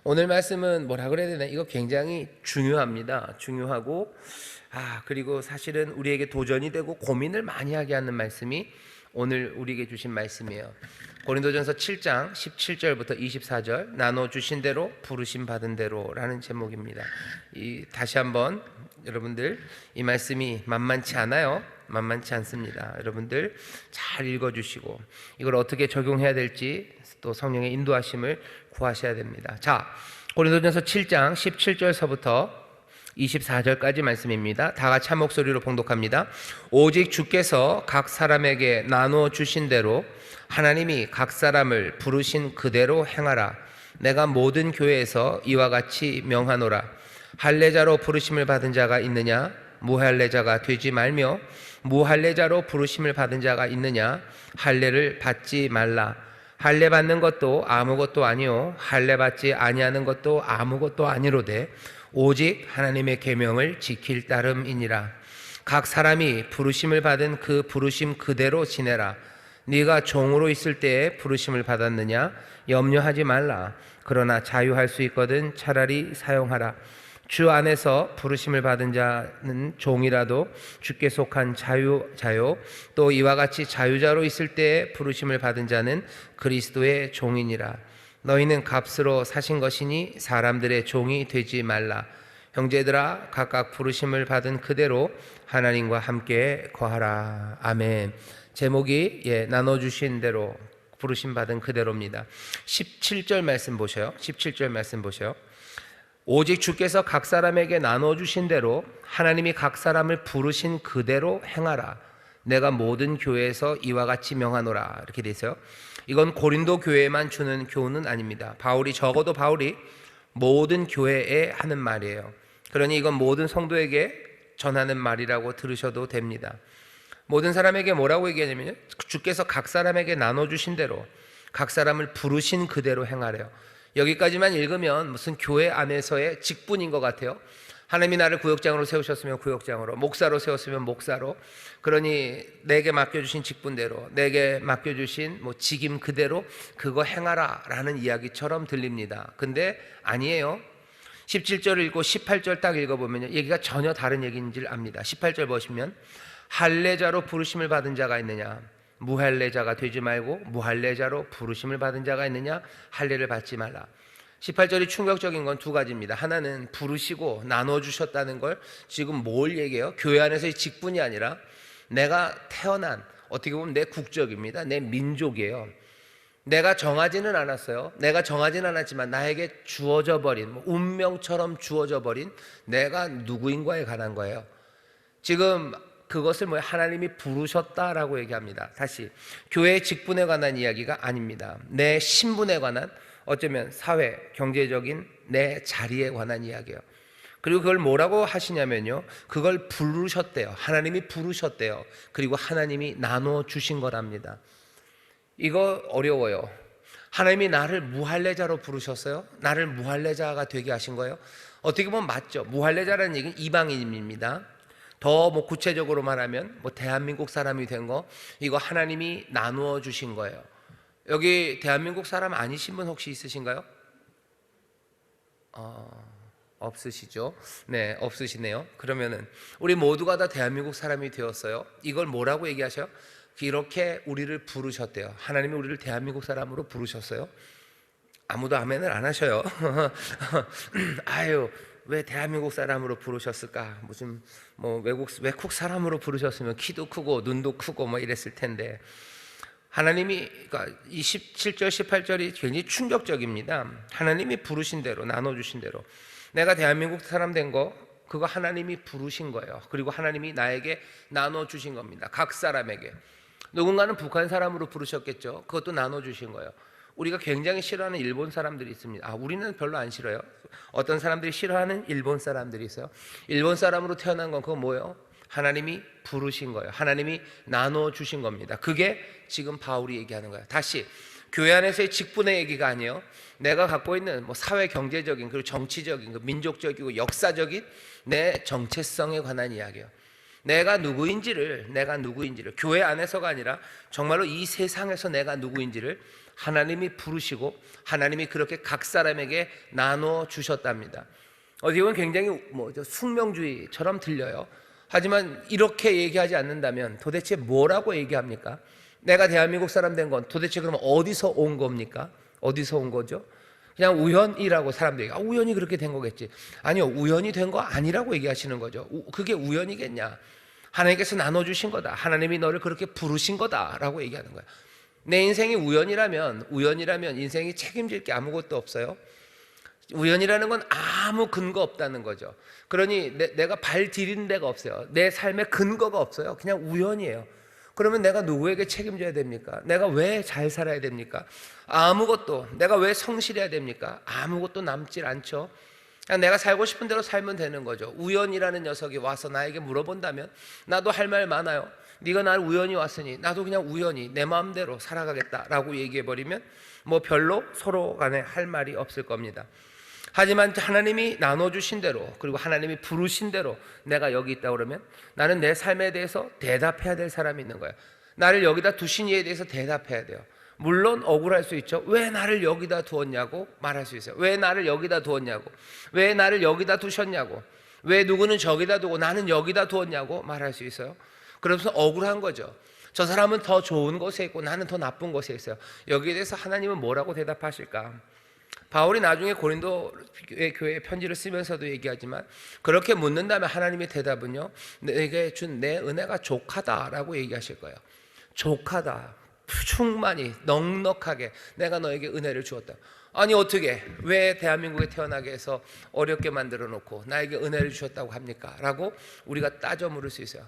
오늘 말씀은 뭐라 그래야 되나? 이거 굉장히 중요합니다. 중요하고 그리고 사실은 우리에게 도전이 되고 고민을 많이 하게 하는 말씀이 오늘 우리에게 주신 말씀이에요. 고린도전서 7장 17절부터 24절 나눠 주신 대로 부르심 받은 대로라는 제목입니다. 다시 한번 여러분들 이 말씀이 만만치 않아요. 만만치 않습니다. 여러분들 잘 읽어주시고 이걸 어떻게 적용해야 될지 또 성령의 인도하심을 구하셔야 됩니다. 자, 고린도전서 7장 17절서부터 24절까지 말씀입니다. 다 같이 한 목소리로 봉독합니다. 오직 주께서 각 사람에게 나누어 주신 대로 하나님이 각 사람을 부르신 그대로 행하라. 내가 모든 교회에서 이와 같이 명하노라. 할례자로 부르심을 받은 자가 있느냐? 무할례자가 되지 말며 무할례자로 부르심을 받은 자가 있느냐? 할례를 받지 말라. 할례 받는 것도 아무것도 아니요 할례 받지 아니하는 것도 아무것도 아니로되 오직 하나님의 계명을 지킬 따름이니라. 각 사람이 부르심을 받은 그 부르심 그대로 지내라. 네가 종으로 있을 때에 부르심을 받았느냐? 염려하지 말라. 그러나 자유할 수 있거든 차라리 사용하라. 주 안에서 부르심을 받은 자는 종이라도 주께 속한 자요 또 이와 같이 자유자로 있을 때에 부르심을 받은 자는 그리스도의 종이니라. 너희는 값으로 사신 것이니 사람들의 종이 되지 말라. 형제들아 각각 부르심을 받은 그대로 하나님과 함께 거하라. 아멘. 제목이 나눠주신 대로 부르심 받은 그대로입니다. 17절 말씀 보셔요. 17절 말씀 보셔요. 오직 주께서 각 사람에게 나눠주신 대로 하나님이 각 사람을 부르신 그대로 행하라. 내가 모든 교회에서 이와 같이 명하노라. 이렇게 돼 있어요. 이건 고린도 교회에만 주는 교훈은 아닙니다. 적어도 바울이 모든 교회에 하는 말이에요. 그러니 이건 모든 성도에게 전하는 말이라고 들으셔도 됩니다. 모든 사람에게 뭐라고 얘기하냐면요, 주께서 각 사람에게 나눠주신 대로 각 사람을 부르신 그대로 행하래요. 여기까지만 읽으면 무슨 교회 안에서의 직분인 것 같아요. 하나님이 나를 구역장으로 세우셨으면 구역장으로, 목사로 세웠으면 목사로, 그러니 내게 맡겨주신 직분대로, 내게 맡겨주신 직임 그대로 그거 행하라 라는 이야기처럼 들립니다. 근데 아니에요. 17절 읽고 18절 딱 읽어보면 얘기가 전혀 다른 얘기인 줄 압니다. 18절 보시면 할례자로 부르심을 받은 자가 있느냐? 무할례자가 되지 말고 무할례자로 부르심을 받은 자가 있느냐? 할례를 받지 말라. 18절이 충격적인 건 두 가지입니다. 하나는 부르시고 나눠주셨다는 걸 지금 뭘 얘기해요? 교회 안에서의 직분이 아니라 내가 태어난, 어떻게 보면 내 국적입니다. 내 민족이에요. 내가 정하지는 않았어요. 내가 정하지는 않았지만 나에게 주어져 버린, 운명처럼 주어져 버린 내가 누구인가에 관한 거예요. 지금 그것을 하나님이 부르셨다라고 얘기합니다. 다시 교회의 직분에 관한 이야기가 아닙니다. 내 신분에 관한, 어쩌면 사회, 경제적인 내 자리에 관한 이야기예요. 그리고 그걸 뭐라고 하시냐면요, 그걸 부르셨대요. 하나님이 부르셨대요. 그리고 하나님이 나눠 주신 거랍니다. 이거 어려워요. 하나님이 나를 무할례자로 부르셨어요? 나를 무할례자가 되게 하신 거예요? 어떻게 보면 맞죠. 무할례자라는 얘기는 이방인입니다. 더 구체적으로 말하면 대한민국 사람이 된 거, 이거 하나님이 나누어 주신 거예요. 여기 대한민국 사람 아니신 분 혹시 있으신가요? 없으시죠? 네, 없으시네요. 그러면은 우리 모두가 다 대한민국 사람이 되었어요. 이걸 뭐라고 얘기하셔요? 이렇게 우리를 부르셨대요. 하나님이 우리를 대한민국 사람으로 부르셨어요. 아무도 아멘을 안 하셔요. 아유, 왜 대한민국 사람으로 부르셨을까? 무슨 외국 사람으로 부르셨으면 키도 크고 눈도 크고 이랬을 텐데, 하나님이, 그러니까 27절 18절이 굉장히 충격적입니다. 하나님이 부르신 대로, 나눠주신 대로 내가 대한민국 사람 된 거, 그거 하나님이 부르신 거예요. 그리고 하나님이 나에게 나눠주신 겁니다. 각 사람에게. 누군가는 북한 사람으로 부르셨겠죠. 그것도 나눠주신 거예요. 우리가 굉장히 싫어하는 일본 사람들이 있습니다. 우리는 별로 안 싫어요. 어떤 사람들이 싫어하는 일본 사람들이 있어요. 일본 사람으로 태어난 건 그건 뭐예요? 하나님이 부르신 거예요. 하나님이 나눠주신 겁니다. 그게 지금 바울이 얘기하는 거예요. 다시 교회 안에서의 직분의 얘기가 아니에요. 내가 갖고 있는 사회 경제적인, 그리고 정치적인, 민족적이고 역사적인 내 정체성에 관한 이야기예요. 내가 누구인지를 교회 안에서가 아니라 정말로 이 세상에서 내가 누구인지를 하나님이 부르시고 하나님이 그렇게 각 사람에게 나눠 주셨답니다. 어떻게 보면 굉장히 숙명주의처럼 들려요. 하지만 이렇게 얘기하지 않는다면 도대체 뭐라고 얘기합니까? 내가 대한민국 사람 된 건 도대체 그럼 어디서 온 겁니까? 어디서 온 거죠? 그냥 우연이라고 사람들이 우연히 그렇게 된 거겠지. 아니요, 우연이 된 거 아니라고 얘기하시는 거죠. 그게 우연이겠냐? 하나님께서 나눠주신 거다. 하나님이 너를 그렇게 부르신 거다라고 얘기하는 거야. 내 인생이 우연이라면 인생이 책임질 게 아무것도 없어요. 우연이라는 건 아무 근거 없다는 거죠. 그러니 내가 발 디딘 데가 없어요. 내 삶에 근거가 없어요. 그냥 우연이에요. 그러면 내가 누구에게 책임져야 됩니까? 내가 왜 잘 살아야 됩니까? 아무것도. 내가 왜 성실해야 됩니까? 아무것도 남질 않죠. 그냥 내가 살고 싶은 대로 살면 되는 거죠. 우연이라는 녀석이 와서 나에게 물어본다면 나도 할 말 많아요. 네가 나를 우연히 왔으니 나도 그냥 우연히 내 마음대로 살아가겠다라고 얘기해버리면 별로 서로 간에 할 말이 없을 겁니다. 하지만 하나님이 나눠주신 대로, 그리고 하나님이 부르신 대로 내가 여기 있다 그러면 나는 내 삶에 대해서 대답해야 될 사람이 있는 거예요. 나를 여기다 두신 이에 대해서 대답해야 돼요. 물론 억울할 수 있죠. 왜 나를 여기다 두었냐고 말할 수 있어요. 왜 나를 여기다 두었냐고, 왜 나를 여기다 두셨냐고, 왜 누구는 저기다 두고 나는 여기다 두었냐고 말할 수 있어요. 그러면서 억울한 거죠. 저 사람은 더 좋은 곳에 있고 나는 더 나쁜 곳에 있어요. 여기에 대해서 하나님은 뭐라고 대답하실까? 바울이 나중에 고린도 교회에 편지를 쓰면서도 얘기하지만 그렇게 묻는다면 하나님의 대답은요, 내게 준 내 은혜가 족하다라고 얘기하실 거예요. 족하다, 충만히 넉넉하게 내가 너에게 은혜를 주었다. 아니 어떻게, 왜 대한민국에 태어나게 해서 어렵게 만들어 놓고 나에게 은혜를 주셨다고 합니까? 라고 우리가 따져 물을 수 있어요.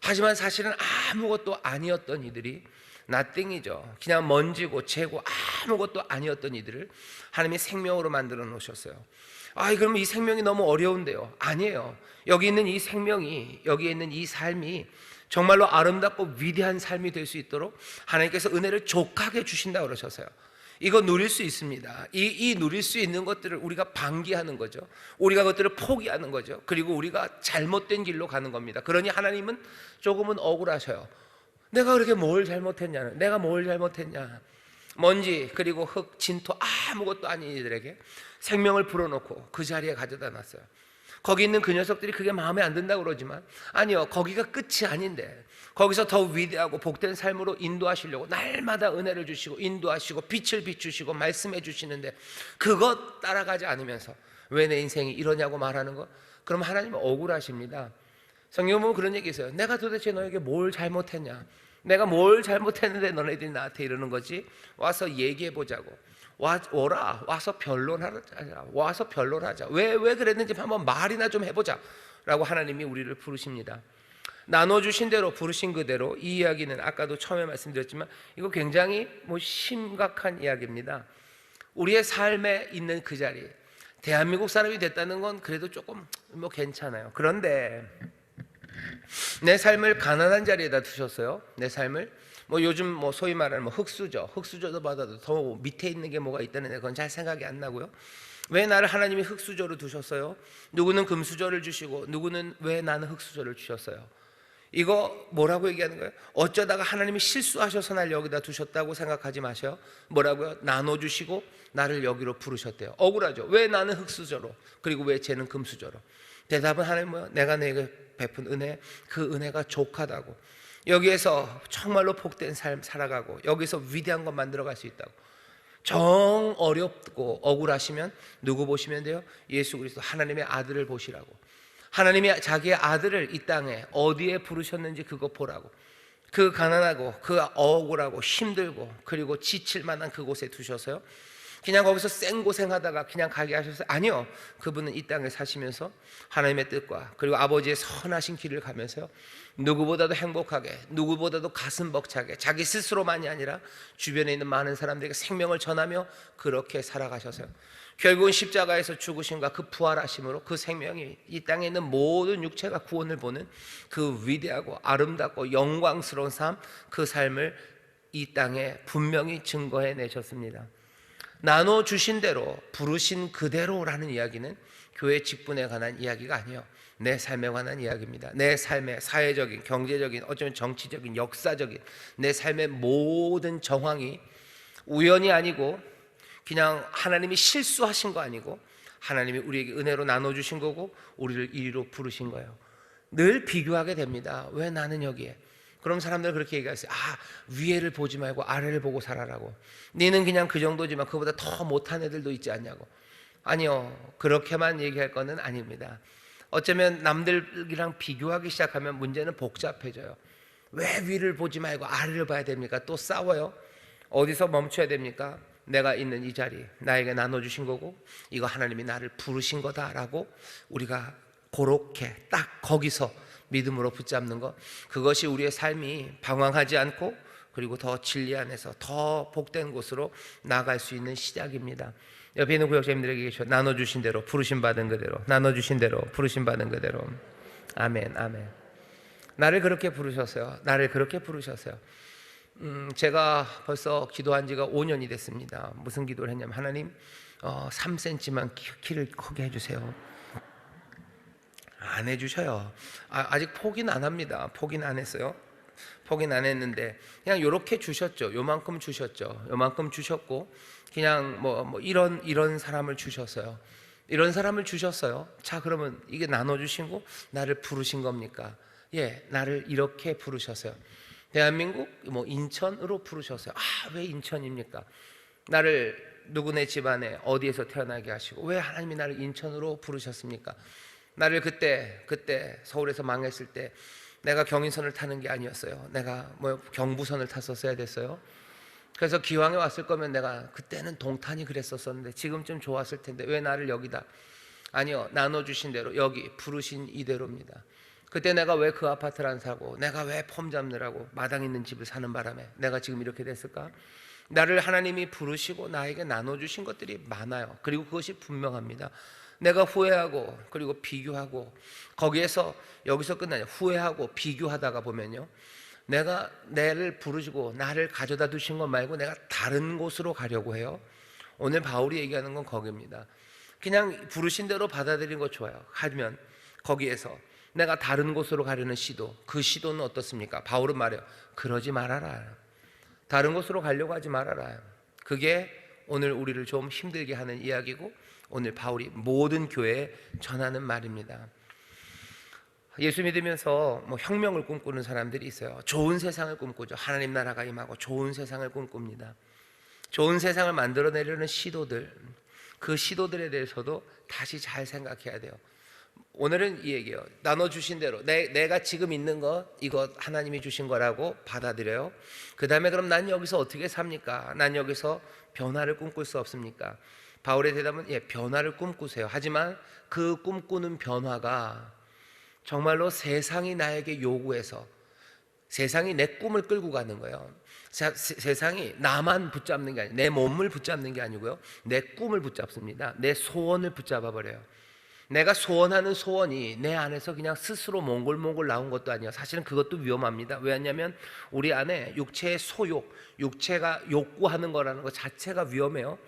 하지만 사실은 아무것도 아니었던 이들이, 나띵이죠. 그냥 먼지고 재고 아무것도 아니었던 이들을 하나님이 생명으로 만들어 놓으셨어요. 그러면 이 생명이 너무 어려운데요? 아니에요. 여기 있는 이 생명이, 여기 있는 이 삶이 정말로 아름답고 위대한 삶이 될 수 있도록 하나님께서 은혜를 족하게 주신다고 그러셔서요. 이거 누릴 수 있습니다. 이 누릴 수 있는 것들을 우리가 방기하는 거죠. 우리가 그것들을 포기하는 거죠. 그리고 우리가 잘못된 길로 가는 겁니다. 그러니 하나님은 조금은 억울하셔요. 내가 그렇게 뭘 잘못했냐, 내가 뭘 잘못했냐. 먼지 그리고 흙, 진토 아무것도 아닌 이들에게 생명을 불어넣고 그 자리에 가져다 놨어요. 거기 있는 그 녀석들이 그게 마음에 안 든다고 그러지만 아니요, 거기가 끝이 아닌데 거기서 더 위대하고 복된 삶으로 인도하시려고 날마다 은혜를 주시고 인도하시고 빛을 비추시고 말씀해 주시는데 그것 따라가지 않으면서 왜 내 인생이 이러냐고 말하는 거, 그럼 하나님은 억울하십니다. 성경 보면 그런 얘기 있어요. 내가 도대체 너에게 뭘 잘못했냐, 내가 뭘 잘못했는데 너네들이 나한테 이러는 거지? 와서 얘기해 보자고. 와서 변론하자. 왜 그랬는지 한번 말이나 좀 해보자 라고 하나님이 우리를 부르십니다. 나눠주신 대로, 부르신 그대로. 이 이야기는 아까도 처음에 말씀드렸지만 이거 굉장히 심각한 이야기입니다. 우리의 삶에 있는 그 자리, 대한민국 사람이 됐다는 건 그래도 조금 괜찮아요. 그런데 내 삶을 가난한 자리에다 두셨어요. 내 삶을 요즘 소위 말하는 흑수저도 받아도 더 밑에 있는 게 뭐가 있다는데 그건 잘 생각이 안 나고요. 왜 나를 하나님이 흑수저로 두셨어요? 누구는 금수저를 주시고 누구는 왜 나는 흑수저를 주셨어요? 이거 뭐라고 얘기하는 거예요? 어쩌다가 하나님이 실수하셔서 날 여기다 두셨다고 생각하지 마세요. 뭐라고요? 나눠주시고 나를 여기로 부르셨대요. 억울하죠. 왜 나는 흑수저로, 그리고 왜 쟤는 금수저로? 대답은 하나님 뭐예요? 내가 내게 베푼 은혜, 그 은혜가 족하다고. 여기에서 정말로 복된 삶 살아가고 여기서 위대한 것 만들어갈 수 있다고. 정 어렵고 억울하시면 누구 보시면 돼요? 예수 그리스도 하나님의 아들을 보시라고. 하나님이 자기의 아들을 이 땅에 어디에 부르셨는지 그거 보라고. 그 가난하고 그 억울하고 힘들고 그리고 지칠 만한 그곳에 두셔서요, 그냥 거기서 생고생하다가 그냥 가게 하셔서, 아니요, 그분은 이 땅에 사시면서 하나님의 뜻과 그리고 아버지의 선하신 길을 가면서요, 누구보다도 행복하게, 누구보다도 가슴 벅차게 자기 스스로만이 아니라 주변에 있는 많은 사람들에게 생명을 전하며 그렇게 살아가셔서요, 결국은 십자가에서 죽으심과 그 부활하심으로 그 생명이 이 땅에 있는 모든 육체가 구원을 보는 그 위대하고 아름답고 영광스러운 삶, 그 삶을 이 땅에 분명히 증거해 내셨습니다. 나눠주신 대로 부르신 그대로라는 이야기는 교회 직분에 관한 이야기가 아니에요. 내 삶에 관한 이야기입니다. 내 삶의 사회적인, 경제적인, 어쩌면 정치적인, 역사적인 내 삶의 모든 정황이 우연이 아니고 그냥 하나님이 실수하신 거 아니고 하나님이 우리에게 은혜로 나눠주신 거고 우리를 이리로 부르신 거예요. 늘 비교하게 됩니다. 왜 나는 여기에? 그럼 사람들 그렇게 얘기하세요. 위에를 보지 말고 아래를 보고 살아라고. 너는 그냥 그 정도지만 그보다 더 못한 애들도 있지 않냐고. 아니요, 그렇게만 얘기할 거는 아닙니다. 어쩌면 남들이랑 비교하기 시작하면 문제는 복잡해져요. 왜 위를 보지 말고 아래를 봐야 됩니까? 또 싸워요. 어디서 멈춰야 됩니까? 내가 있는 이 자리 나에게 나눠주신 거고 이거 하나님이 나를 부르신 거다라고 우리가 그렇게 딱 거기서 믿음으로 붙잡는 것, 그것이 우리의 삶이 방황하지 않고 그리고 더 진리 안에서 더 복된 곳으로 나아갈 수 있는 시작입니다. 옆에 있는 구역자님들에게 계셔. 나눠주신 대로 부르심 받은 그대로, 나눠주신 대로 부르심 받은 그대로. 아멘, 아멘. 나를 그렇게 부르셨어요. 나를 그렇게 부르셨어요. 제가 벌써 기도한 지가 5년이 됐습니다. 무슨 기도를 했냐면 하나님 3cm만 키를 크게 해주세요. 안 해주셔요. 아직 포기는 안 합니다. 포기는 안 했어요. 포기는 안 했는데 그냥 이렇게 주셨죠. 요만큼 주셨죠. 요만큼 주셨고 그냥 이런 사람을 주셨어요. 이런 사람을 주셨어요. 자, 그러면 이게 나눠주신 거 나를 부르신 겁니까? 예, 나를 이렇게 부르셨어요. 대한민국 인천으로 부르셨어요. 왜 인천입니까? 나를 누구네 집안에 어디에서 태어나게 하시고 왜 하나님이 나를 인천으로 부르셨습니까? 나를 그때 서울에서 망했을 때 내가 경인선을 타는 게 아니었어요. 내가 경부선을 탔었어야 됐어요. 그래서 기왕에 왔을 거면 내가 그때는 동탄이 그랬었었는데 지금쯤 좋았을 텐데 왜 나를 여기다? 아니요, 나눠주신 대로 여기 부르신 이대로입니다. 그때 내가 왜 그 아파트를 안 사고 내가 왜 폼 잡느라고 마당 있는 집을 사는 바람에 내가 지금 이렇게 됐을까? 나를 하나님이 부르시고 나에게 나눠주신 것들이 많아요. 그리고 그것이 분명합니다. 내가 후회하고 그리고 비교하고 거기에서 여기서 끝나냐, 후회하고 비교하다가 보면요, 내가 나를 부르시고 나를 가져다 두신 것 말고 내가 다른 곳으로 가려고 해요. 오늘 바울이 얘기하는 건 거기입니다. 그냥 부르신 대로 받아들인 거 좋아요. 하지만 거기에서 내가 다른 곳으로 가려는 시도, 그 시도는 어떻습니까? 바울은 말해요. 그러지 말아라. 다른 곳으로 가려고 하지 말아라. 그게 오늘 우리를 좀 힘들게 하는 이야기고 오늘 바울이 모든 교회에 전하는 말입니다. 예수 믿으면서 혁명을 꿈꾸는 사람들이 있어요. 좋은 세상을 꿈꾸죠. 하나님 나라가 임하고 좋은 세상을 꿈꿉니다. 좋은 세상을 만들어내려는 시도들, 그 시도들에 대해서도 다시 잘 생각해야 돼요. 오늘은 이 얘기예요. 나눠주신 대로 내가 지금 있는 거 이거 하나님이 주신 거라고 받아들여요. 그 다음에 그럼 난 여기서 어떻게 삽니까? 난 여기서 변화를 꿈꿀 수 없습니까? 바울의 대답은 변화를 꿈꾸세요. 하지만 그 꿈꾸는 변화가 정말로 세상이 나에게 요구해서 세상이 내 꿈을 끌고 가는 거예요. 세상이 나만 붙잡는 게 아니고 내 몸을 붙잡는 게 아니고요, 내 꿈을 붙잡습니다. 내 소원을 붙잡아 버려요. 내가 소원하는 소원이 내 안에서 그냥 스스로 몽골몽골 나온 것도 아니에요. 사실은 그것도 위험합니다. 왜냐하면 우리 안에 육체의 소욕, 육체가 욕구하는 거라는 것 자체가 위험해요.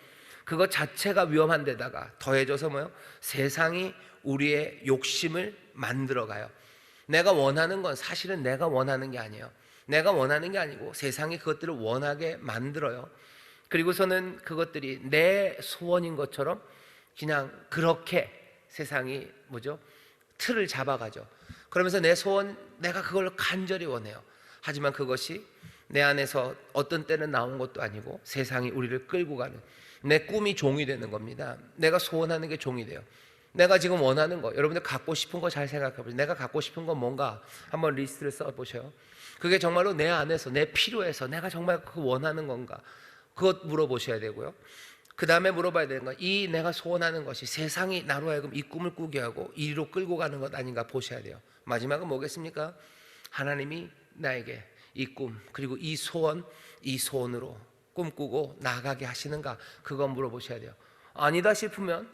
그것 자체가 위험한 데다가 더해져서 세상이 우리의 욕심을 만들어가요. 내가 원하는 건 사실은 내가 원하는 게 아니에요. 내가 원하는 게 아니고 세상이 그것들을 원하게 만들어요. 그리고서는 그것들이 내 소원인 것처럼 그냥 그렇게 세상이 틀을 잡아가죠. 그러면서 내 소원, 내가 그걸 간절히 원해요. 하지만 그것이 내 안에서 어떤 때는 나온 것도 아니고 세상이 우리를 끌고 가는, 내 꿈이 종이 되는 겁니다. 내가 소원하는 게 종이 돼요. 내가 지금 원하는 거, 여러분들 갖고 싶은 거 잘 생각해 보세요. 내가 갖고 싶은 건 뭔가 한번 리스트를 써보셔요. 그게 정말로 내 안에서 내 필요해서 내가 정말 그 원하는 건가, 그것 물어보셔야 되고요. 그 다음에 물어봐야 되는 건 이 내가 소원하는 것이 세상이 나로 하여금 이 꿈을 꾸게 하고 이리로 끌고 가는 것 아닌가 보셔야 돼요. 마지막은 뭐겠습니까? 하나님이 나에게 이 꿈 그리고 이 소원, 이 소원으로 꿈꾸고 나가게 하시는가, 그거 물어보셔야 돼요. 아니다 싶으면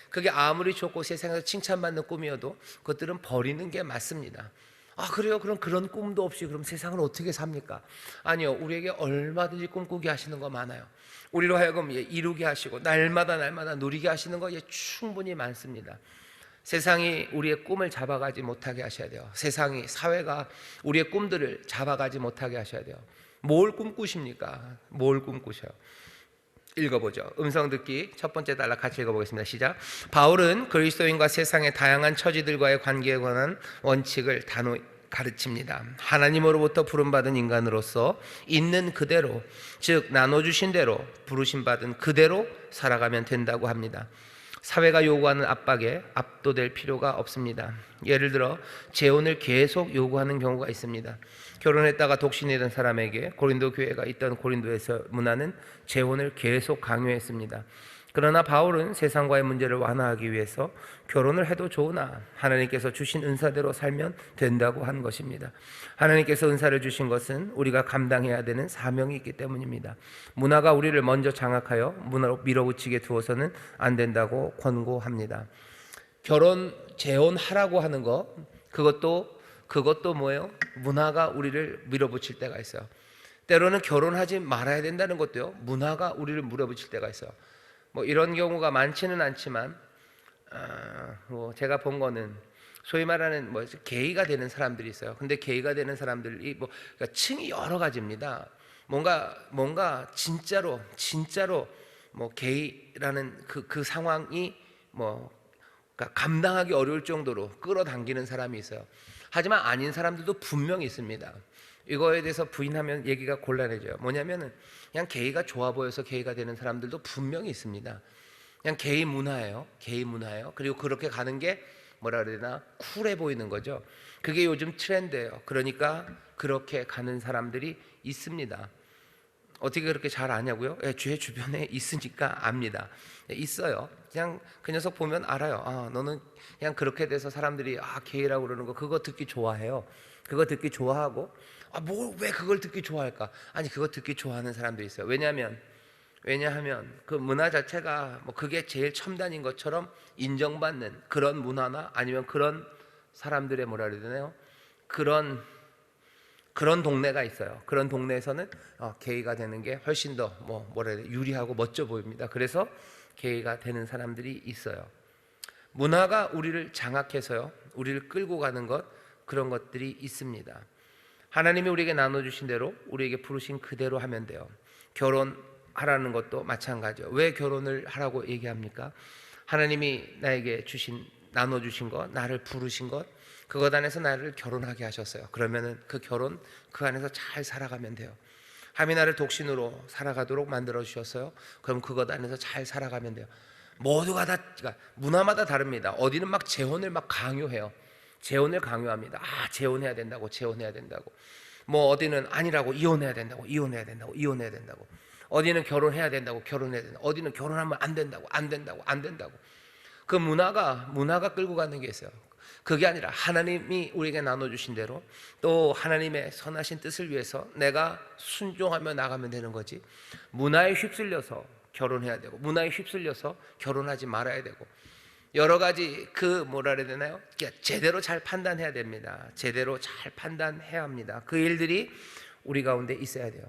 그게 아무리 좋고 세상에서 칭찬받는 꿈이어도 그것들은 버리는 게 맞습니다. 그래요? 그럼 그런 꿈도 없이 그럼 세상을 어떻게 삽니까? 아니요, 우리에게 얼마든지 꿈꾸게 하시는 거 많아요. 우리로 하여금 이루게 하시고 날마다 누리게 하시는 거 충분히 많습니다. 세상이 우리의 꿈을 잡아가지 못하게 하셔야 돼요. 세상이, 사회가 우리의 꿈들을 잡아가지 못하게 하셔야 돼요. 뭘 꿈꾸십니까? 뭘 꿈꾸셔요? 읽어보죠. 음성 듣기 첫 번째 단락 같이 읽어보겠습니다. 시작. 바울은 그리스도인과 세상의 다양한 처지들과의 관계에 관한 원칙을 단호히 가르칩니다. 하나님으로부터 부름받은 인간으로서 있는 그대로, 즉 나눠주신 대로, 부르심받은 그대로 살아가면 된다고 합니다. 사회가 요구하는 압박에 압도될 필요가 없습니다. 예를 들어 재혼을 계속 요구하는 경우가 있습니다. 결혼했다가 독신이 된 사람에게 고린도 교회가 있던 고린도에서 문화는 재혼을 계속 강요했습니다. 그러나 바울은 세상과의 문제를 완화하기 위해서 결혼을 해도 좋으나 하나님께서 주신 은사대로 살면 된다고 한 것입니다. 하나님께서 은사를 주신 것은 우리가 감당해야 되는 사명이 있기 때문입니다. 문화가 우리를 먼저 장악하여 문화로 밀어붙이게 두어서는 안 된다고 권고합니다. 결혼, 재혼하라고 하는 거, 그것도 뭐예요? 문화가 우리를 밀어붙일 때가 있어요. 때로는 결혼하지 말아야 된다는 것도요, 문화가 우리를 밀어붙일 때가 있어요. 뭐 이런 경우가 많지는 않지만 제가 본 거는 소위 말하는 게이가 되는 사람들이 있어요. 근데 게이가 되는 사람들이 그러니까 층이 여러 가지입니다. 뭔가 진짜로 게이라는 그 상황이 그러니까 감당하기 어려울 정도로 끌어당기는 사람이 있어요. 하지만 아닌 사람들도 분명히 있습니다. 이거에 대해서 부인하면 얘기가 곤란해져요. 뭐냐면은 그냥 게이가 좋아 보여서 게이가 되는 사람들도 분명히 있습니다. 그냥 게이 문화예요. 그리고 그렇게 가는 게 뭐라 그래야 되나, 쿨해 보이는 거죠. 그게 요즘 트렌드예요. 그러니까 그렇게 가는 사람들이 있습니다. 어떻게 그렇게 잘 아냐고요? 제 주변에 있으니까 압니다. 있어요. 그냥 그 녀석 보면 알아요. 너는 그냥 그렇게 돼서 사람들이 게이라고 그러는 거 그거 듣기 좋아해요. 그거 듣기 좋아하고 왜 그걸 듣기 좋아할까? 아니, 그거 듣기 좋아하는 사람들이 있어요. 왜냐하면 그 문화 자체가 그게 제일 첨단인 것처럼 인정받는 그런 문화나 아니면 그런 사람들의 뭐라 그래야 되나요? 그런 동네가 있어요. 그런 동네에서는 게이가 되는 게 훨씬 더 뭐라 해야 돼? 유리하고 멋져 보입니다. 그래서 게이가 되는 사람들이 있어요. 문화가 우리를 장악해서요, 우리를 끌고 가는 그런 것들이 있습니다. 하나님이 우리에게 나눠주신 대로, 우리에게 부르신 그대로 하면 돼요. 결혼하라는 것도 마찬가지예요. 왜 결혼을 하라고 얘기합니까? 하나님이 나에게 나눠주신 것, 나를 부르신 것, 그것 안에서 나를 결혼하게 하셨어요. 그러면은 그 안에서 잘 살아가면 돼요. 하나님이 나를 독신으로 살아가도록 만들어 주셨어요. 그럼 그것 안에서 잘 살아가면 돼요. 모두가 다, 그러니까 문화마다 다릅니다. 어디는 재혼을 강요해요. 재혼을 강요합니다. 재혼해야 된다고. 어디는 아니라고, 이혼해야 된다고. 어디는 결혼해야 된다고. 어디는 결혼하면 안 된다고. 그 문화가 끌고 가는 게 있어요. 그게 아니라 하나님이 우리에게 나눠주신 대로, 또 하나님의 선하신 뜻을 위해서 내가 순종하며 나가면 되는 거지. 문화에 휩쓸려서 결혼해야 되고, 문화에 휩쓸려서 결혼하지 말아야 되고, 여러 가지 뭐라 그래야 되나요? 제대로 잘 판단해야 됩니다. 제대로 잘 판단해야 합니다. 그 일들이 우리 가운데 있어야 돼요.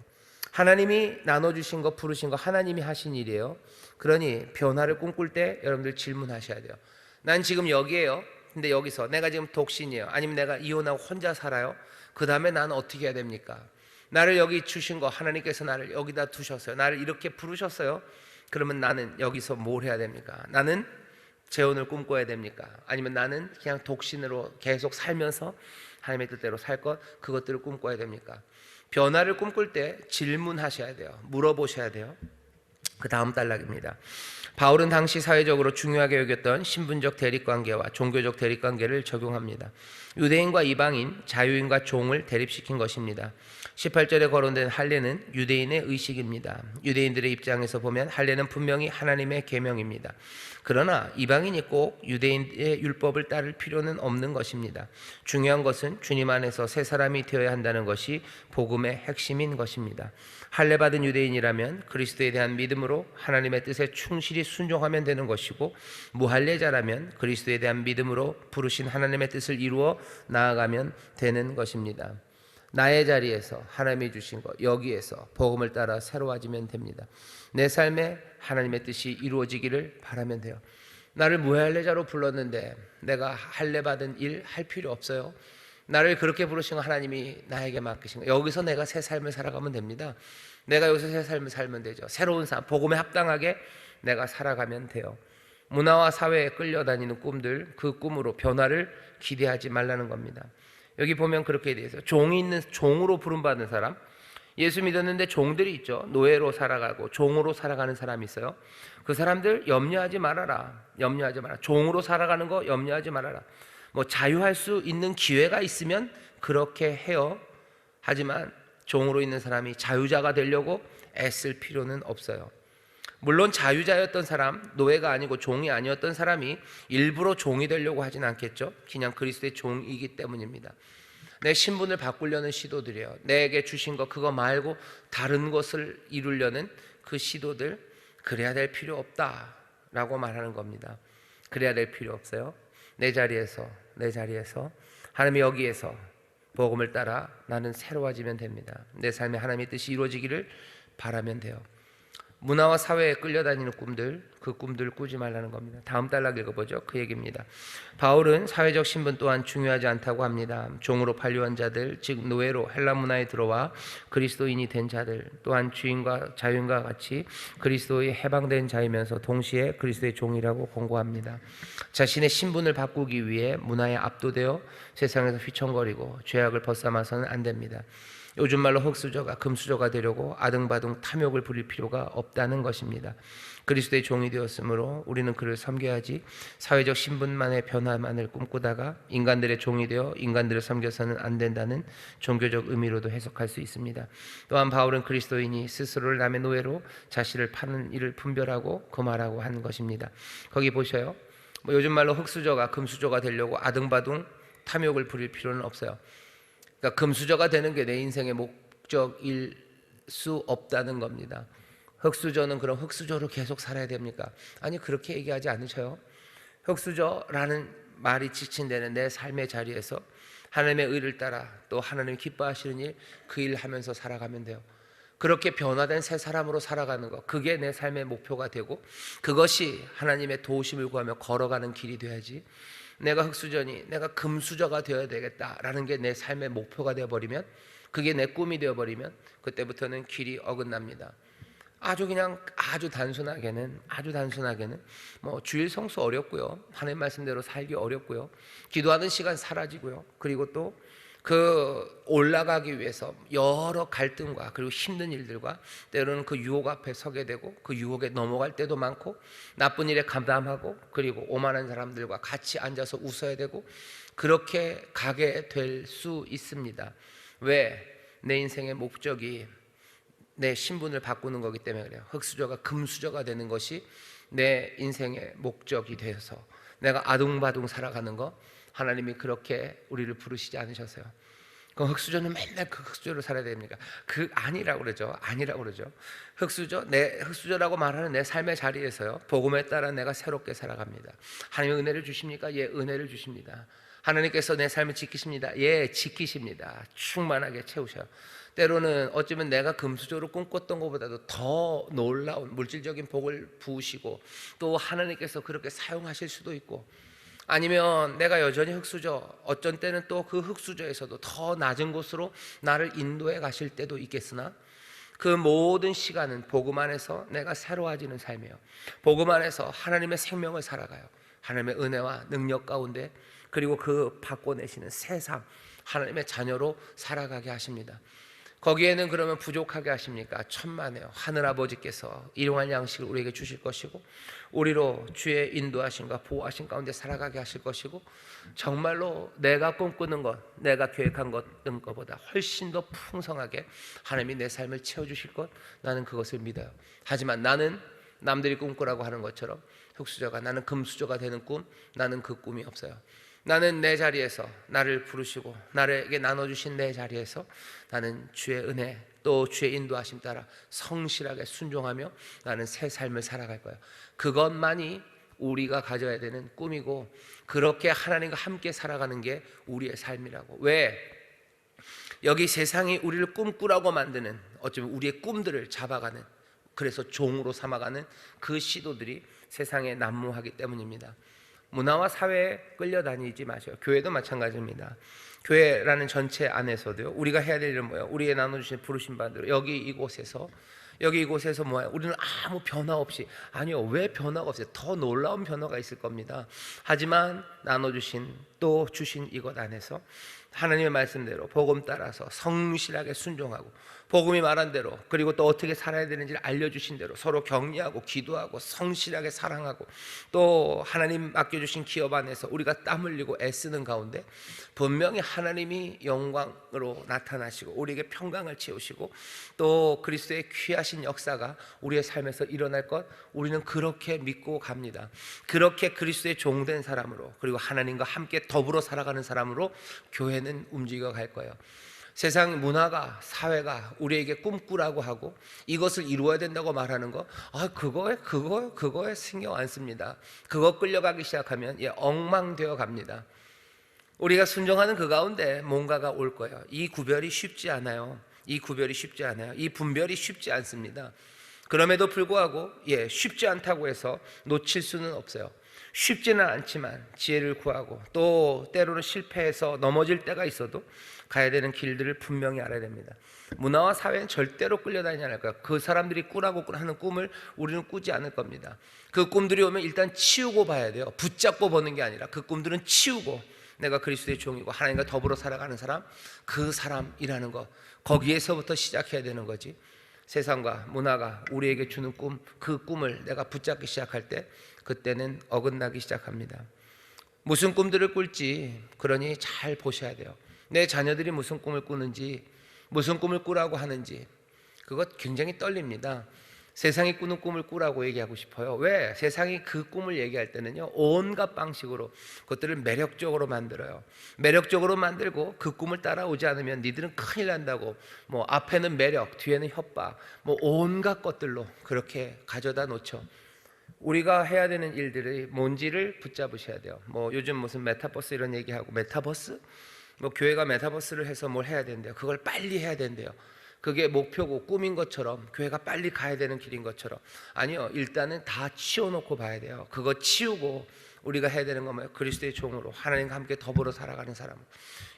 하나님이 나눠주신 거, 부르신 거 하나님이 하신 일이에요. 그러니 변화를 꿈꿀 때 여러분들 질문하셔야 돼요. 난 지금 여기에요. 근데 여기서 내가 지금 독신이에요. 아니면 내가 이혼하고 혼자 살아요. 그 다음에 나는 어떻게 해야 됩니까? 나를 여기 주신 거, 하나님께서 나를 여기다 두셨어요. 나를 이렇게 부르셨어요. 그러면 나는 여기서 뭘 해야 됩니까? 나는 재혼을 꿈꿔야 됩니까? 아니면 나는 그냥 독신으로 계속 살면서 하나님의 뜻대로 살 것, 그것들을 꿈꿔야 됩니까? 변화를 꿈꿀 때 질문하셔야 돼요. 물어보셔야 돼요. 그 다음 단락입니다. 바울은 당시 사회적으로 중요하게 여겼던 신분적 대립관계와 종교적 대립관계를 적용합니다. 유대인과 이방인, 자유인과 종을 대립시킨 것입니다. 18절에 거론된 할례는 유대인의 의식입니다. 유대인들의 입장에서 보면 할례는 분명히 하나님의 계명입니다. 그러나 이방인이 꼭 유대인의 율법을 따를 필요는 없는 것입니다. 중요한 것은 주님 안에서 새 사람이 되어야 한다는 것이 복음의 핵심인 것입니다. 할례 받은 유대인이라면 그리스도에 대한 믿음으로 하나님의 뜻에 충실히 순종하면 되는 것이고, 무할례자라면 그리스도에 대한 믿음으로 부르신 하나님의 뜻을 이루어 나아가면 되는 것입니다. 나의 자리에서 하나님이 주신 것 여기에서 복음을 따라 새로워지면 됩니다. 내 삶에 하나님의 뜻이 이루어지기를 바라면 돼요. 나를 무할례자로 불렀는데 내가 할례 받은 일 할 필요 없어요. 나를 그렇게 부르신 하나님이 나에게 맡기신 거 여기서 내가 새 삶을 살아가면 됩니다. 내가 여기서 새 삶을 살면 되죠. 새로운 삶, 복음에 합당하게 내가 살아가면 돼요. 문화와 사회에 끌려다니는 꿈들, 그 꿈으로 변화를 기대하지 말라는 겁니다. 여기 보면 그렇게 되어 있어요. 종이 있는, 종으로 부름받는 사람, 예수 믿었는데 종들이 있죠. 노예로 살아가고 종으로 살아가는 사람이 있어요. 그 사람들 염려하지 말아라. 염려하지 마라. 종으로 살아가는 거 염려하지 말아라. 뭐 자유할 수 있는 기회가 있으면 그렇게 해요. 하지만 종으로 있는 사람이 자유자가 되려고 애쓸 필요는 없어요. 물론 자유자였던 사람, 노예가 아니고 종이 아니었던 사람이 일부러 종이 되려고 하진 않겠죠. 그냥 그리스도의 종이기 때문입니다. 내 신분을 바꾸려는 시도들이에요. 내게 주신 것 그거 말고 다른 것을 이루려는 그 시도들, 그래야 될 필요 없다라고 말하는 겁니다. 그래야 될 필요 없어요. 내 자리에서 하나님이 여기에서 복음을 따라 나는 새로워지면 됩니다. 내 삶에 하나님의 뜻이 이루어지기를 바라면 돼요. 문화와 사회에 끌려다니는 꿈들, 그 꿈들 꾸지 말라는 겁니다. 다음 단락 읽어보죠. 그 얘기입니다. 바울은 사회적 신분 또한 중요하지 않다고 합니다. 종으로 판류한 자들, 즉 노예로 헬라 문화에 들어와 그리스도인이 된 자들, 또한 주인과 자유인과 같이 그리스도의 해방된 자이면서 동시에 그리스도의 종이라고 권고합니다. 자신의 신분을 바꾸기 위해 문화에 압도되어 세상에서 휘청거리고 죄악을 벗삼아서는 안 됩니다. 요즘 말로 흙수저가 금수저가 되려고 아등바등 탐욕을 부릴 필요가 없다는 것입니다. 그리스도의 종이 되었으므로 우리는 그를 섬겨야지 사회적 신분만의 변화만을 꿈꾸다가 인간들의 종이 되어 인간들을 섬겨서는 안 된다는 종교적 의미로도 해석할 수 있습니다. 또한 바울은 그리스도인이 스스로를 남의 노예로 자신을 파는 일을 분별하고 금하라고 하는 것입니다. 거기 보셔요. 요즘 말로 흙수저가 금수저가 되려고 아등바등 탐욕을 부릴 필요는 없어요. 그러니까 금수저가 되는 게 내 인생의 목적일 수 없다는 겁니다. 흙수저는 그럼 흙수저로 계속 살아야 됩니까? 아니, 그렇게 얘기하지 않으셔요. 흙수저라는 말이 지칭되는 내 삶의 자리에서 하나님의 의를 따라 또 하나님이 기뻐하시는 일, 그 일 하면서 살아가면 돼요. 그렇게 변화된 새 사람으로 살아가는 것, 그게 내 삶의 목표가 되고 그것이 하나님의 도우심을 구하며 걸어가는 길이 돼야지, 내가 흙수저니 내가 금수저가 되어야 되겠다라는 게 내 삶의 목표가 되어버리면, 그게 내 꿈이 되어버리면 그때부터는 길이 어긋납니다. 아주 단순하게는 뭐 주일 성수 어렵고요, 하나님 말씀대로 살기 어렵고요, 기도하는 시간 사라지고요, 그리고 또 그 올라가기 위해서 여러 갈등과 그리고 힘든 일들과 때로는 그 유혹 앞에 서게 되고 그 유혹에 넘어갈 때도 많고 나쁜 일에 감담하고 그리고 오만한 사람들과 같이 앉아서 웃어야 되고 그렇게 가게 될 수 있습니다. 왜? 내 인생의 목적이 내 신분을 바꾸는 거기 때문에 그래요. 흙수저가 금수저가 되는 것이 내 인생의 목적이 되어서 내가 아둥바둥 살아가는 거, 하나님이 그렇게 우리를 부르시지 않으셨어요. 그럼 흙수저는 맨날 그 흙수저로 살아야 됩니까? 아니라고 그러죠. 흙수저라고 말하는 내 삶의 자리에서요, 복음에 따라 내가 새롭게 살아갑니다. 하나님의 은혜를 주십니까? 예, 은혜를 주십니다. 하나님께서 내 삶을 지키십니다. 예, 지키십니다. 충만하게 채우셔요. 때로는 어쩌면 내가 금수저로 꿈꿨던 것보다도 더 놀라운 물질적인 복을 부으시고 또 하나님께서 그렇게 사용하실 수도 있고, 아니면 내가 여전히 흙수저, 어쩐 때는 또 그 흙수저에서도 더 낮은 곳으로 나를 인도해 가실 때도 있겠으나 그 모든 시간은 복음 안에서 내가 새로워지는 삶이에요. 복음 안에서 하나님의 생명을 살아가요. 하나님의 은혜와 능력 가운데, 그리고 그 바꿔내시는 세상, 하나님의 자녀로 살아가게 하십니다. 거기에는 그러면 부족하게 하십니까? 천만에요. 하늘아버지께서 일용할 양식을 우리에게 주실 것이고 우리로 주의 인도하심과 보호하심 가운데 살아가게 하실 것이고, 정말로 내가 꿈꾸는 것, 내가 계획한 것보다 훨씬 더 풍성하게 하나님이 내 삶을 채워주실 것, 나는 그것을 믿어요. 하지만 나는 남들이 꿈꾸라고 하는 것처럼 흙수저가, 나는 금수저가 되는 꿈, 나는 그 꿈이 없어요. 나는 내 자리에서 나를 부르시고 나에게 나눠주신 내 자리에서 나는 주의 은혜 또 주의 인도하심 따라 성실하게 순종하며 나는 새 삶을 살아갈 거예요. 그것만이 우리가 가져야 되는 꿈이고, 그렇게 하나님과 함께 살아가는 게 우리의 삶이라고. 왜? 여기 세상이 우리를 꿈꾸라고 만드는, 어쩌면 우리의 꿈들을 잡아가는, 그래서 종으로 삼아가는 그 시도들이 세상에 난무하기 때문입니다. 문화와 사회에 끌려다니지 마세요. 교회도 마찬가지입니다. 교회라는 전체 안에서도요, 우리가 해야 될 일은 뭐예요? 우리의 나눠주신 부르신 바대로 여기 이곳에서 뭐예요? 우리는 아무 변화 없이, 아니요, 왜 변화가 없어요? 더 놀라운 변화가 있을 겁니다. 하지만 나눠주신 또 주신 이것 안에서 하나님의 말씀대로 복음 따라서 성실하게 순종하고, 복음이 말한 대로, 그리고 또 어떻게 살아야 되는지를 알려주신 대로 서로 격려하고 기도하고 성실하게 사랑하고, 또 하나님 맡겨주신 기업 안에서 우리가 땀 흘리고 애쓰는 가운데 분명히 하나님이 영광으로 나타나시고 우리에게 평강을 채우시고 또 그리스도의 귀하신 역사가 우리의 삶에서 일어날 것, 우리는 그렇게 믿고 갑니다. 그렇게 그리스도의 종된 사람으로, 그리고 하나님과 함께 더불어 살아가는 사람으로 교회는 움직여 갈 거예요. 세상 문화가, 사회가 우리에게 꿈꾸라고 하고 이것을 이루어야 된다고 말하는 거, 그거에 신경 안 씁니다. 그거 끌려가기 시작하면 엉망되어 갑니다. 우리가 순종하는 그 가운데 뭔가가 올 거예요. 이 구별이 쉽지 않아요. 이 분별이 쉽지 않습니다. 그럼에도 불구하고 쉽지 않다고 해서 놓칠 수는 없어요. 쉽지는 않지만 지혜를 구하고, 또 때로는 실패해서 넘어질 때가 있어도 가야 되는 길들을 분명히 알아야 됩니다. 문화와 사회는 절대로 끌려다니지 않을 거예요. 그 사람들이 꾸라고 하는 꿈을 우리는 꾸지 않을 겁니다. 그 꿈들이 오면 일단 치우고 봐야 돼요. 붙잡고 보는 게 아니라 그 꿈들은 치우고, 내가 그리스도의 종이고 하나님과 더불어 살아가는 사람, 그 사람이라는 것, 거기에서부터 시작해야 되는 거지. 세상과 문화가 우리에게 주는 꿈, 그 꿈을 내가 붙잡기 시작할 때 그때는 어긋나기 시작합니다. 무슨 꿈들을 꿀지 그러니 잘 보셔야 돼요. 내 자녀들이 무슨 꿈을 꾸는지, 무슨 꿈을 꾸라고 하는지, 그것 굉장히 떨립니다. 세상이 꾸는 꿈을 꾸라고 얘기하고 싶어요. 왜? 세상이 그 꿈을 얘기할 때는요, 온갖 방식으로 그것들을 매력적으로 만들어요. 매력적으로 만들고 그 꿈을 따라오지 않으면 니들은 큰일 난다고, 뭐 앞에는 매력, 뒤에는 협박, 뭐 온갖 것들로 그렇게 가져다 놓죠. 우리가 해야 되는 일들이 뭔지를 붙잡으셔야 돼요. 뭐 요즘 무슨 메타버스 이런 얘기하고, 메타버스? 뭐 교회가 메타버스를 해서 뭘 해야 된대요. 그걸 빨리 해야 된대요. 그게 목표고 꿈인 것처럼, 교회가 빨리 가야 되는 길인 것처럼. 아니요, 일단은 다 치워놓고 봐야 돼요. 그거 치우고 우리가 해야 되는 건 뭐예요? 그리스도의 종으로 하나님과 함께 더불어 살아가는 사람.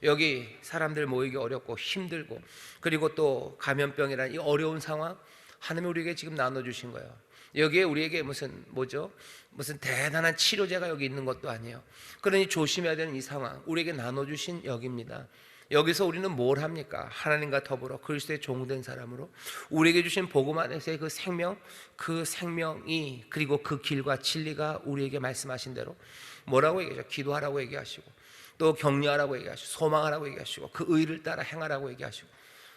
여기 사람들 모이기 어렵고 힘들고, 그리고 또 감염병이라는 이 어려운 상황, 하나님이 우리에게 지금 나눠주신 거예요. 여기에 우리에게 무슨 대단한 치료제가 여기 있는 것도 아니에요. 그러니 조심해야 되는 이 상황, 우리에게 나눠주신 여기입니다. 여기서 우리는 뭘 합니까? 하나님과 더불어 그리스도의 종된 사람으로 우리에게 주신 복음 안에서의 그 생명이, 그리고 그 길과 진리가 우리에게 말씀하신 대로 뭐라고 얘기하죠? 기도하라고 얘기하시고, 또 격려하라고 얘기하시고, 소망하라고 얘기하시고, 그 의를 따라 행하라고 얘기하시고,